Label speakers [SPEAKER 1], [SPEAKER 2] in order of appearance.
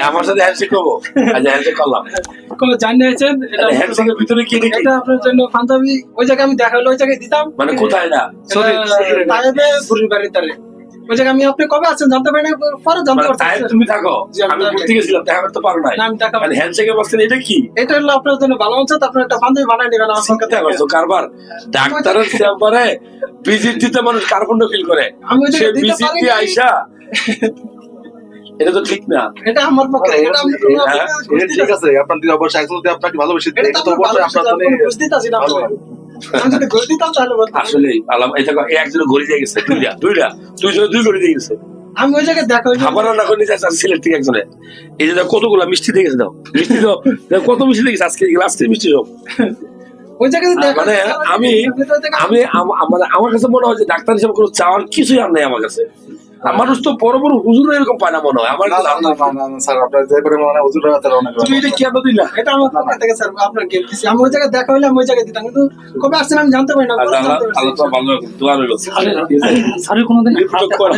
[SPEAKER 1] আমার সাথে হ্যান্ডশেক করবো, আচ্ছা হ্যান্ডশেক করলাম।
[SPEAKER 2] কোনো জানিয়েছেন এটা
[SPEAKER 1] হ্যান্ডশেকের ভিতরে কি দেখি?
[SPEAKER 2] এটা আপনার জন্য পাঞ্জাবি ওই জায়গায় আমি দেখালো ওই জায়গায় দিতাম।
[SPEAKER 1] মানে কোথায় না?
[SPEAKER 2] তাইবে বুড়ির বাড়ির ধারে ওই জায়গায় আমি আপনি কবে আছেন জানতে পারি না, পরে জানতে
[SPEAKER 1] মানে
[SPEAKER 2] পারছি।
[SPEAKER 1] তাই তুমি থাকো, আমি ঘুরতে গেছিলাম, দেখা করতে পারো নাই।
[SPEAKER 2] না, আমি দেখা
[SPEAKER 1] মানে হ্যান্ডশেকের বলছেন এটা কি?
[SPEAKER 2] এটা হলো আপনার জন্য ভালো হচ্ছে, আপনার একটা পাঞ্জাবি বানাই নেবেন আমার পক্ষ
[SPEAKER 1] চিন্তা
[SPEAKER 2] থেকে।
[SPEAKER 1] করছো কারবার? ডাক্তারের চেম্বারে ভিজিট দিতে মানুষ কার্বন ফিল করে,
[SPEAKER 2] আমি ওই
[SPEAKER 1] সে
[SPEAKER 2] জায়গায় দিতে
[SPEAKER 1] ভিজিট
[SPEAKER 2] পারি
[SPEAKER 1] দিয়ে
[SPEAKER 2] নাই।
[SPEAKER 1] আইসা, এটা তো ঠিক না।
[SPEAKER 2] এটা আমার পক্ষে, এটা আমি কোনো
[SPEAKER 1] হ্যাঁ,
[SPEAKER 3] এটা ঠিক আছে, আপনার দিদি অবশ্যই একজন যদি আপনাকে ভালোবেসে
[SPEAKER 2] এটা
[SPEAKER 3] এটা
[SPEAKER 2] তো
[SPEAKER 3] তো অবশ্যই
[SPEAKER 2] ভালোবাসি,
[SPEAKER 3] আপনার
[SPEAKER 2] আমি
[SPEAKER 3] জন্য
[SPEAKER 2] কোনো ঘুষ দিতাছি না
[SPEAKER 3] ভালো
[SPEAKER 2] আপনাকে। আমি যদি ঘুষ দিতাম তাহলে বলতাম।
[SPEAKER 1] আসলে আলাম এটা একজন ঘড়ি দিয়ে গেছে, দুইটা দুই ঘড়ি দিয়ে গেছে।
[SPEAKER 2] আমি ওই জায়গায় দেখা
[SPEAKER 1] খাবার রান্না করে নিয়ে যাচ্ছে সিলেট থেকে একজনে, এই যে কতগুলা মিষ্টি দিয়ে গেছে, দাও মিষ্টি দাও, কত মিষ্টি দিয়ে গেছে আজকে, আজকে মিষ্টি সব।
[SPEAKER 2] ওই জায়গায় দেখা
[SPEAKER 1] মানে মানে আমার কাছে মনে হয় যে ডাক্তার হিসেবে কোনো চাওয়ার কিছুই আর নেই আমার কাছে। আর মানুষ তো বড় বড় হুজুর এরকম পায় না মনে হয় আমার কাছে।
[SPEAKER 3] স্যার আপনার যে করে মানে হুজুর তারা অনেক
[SPEAKER 1] তুমি এটা কেন দিলা?
[SPEAKER 2] এটা আমার পক্ষ থেকে স্যার আপনার গিফট দিছি। আমি ওই জায়গায় দেখা হইলে আমি ওই জায়গায় দিতাম, কিন্তু কবে আসছেন আমি জানতে পারি না।
[SPEAKER 1] আল্লাহ আল্লাহ ভালো দোয়া রইল।
[SPEAKER 4] স্যারের কোনোদিন
[SPEAKER 1] রিপোর্ট কর।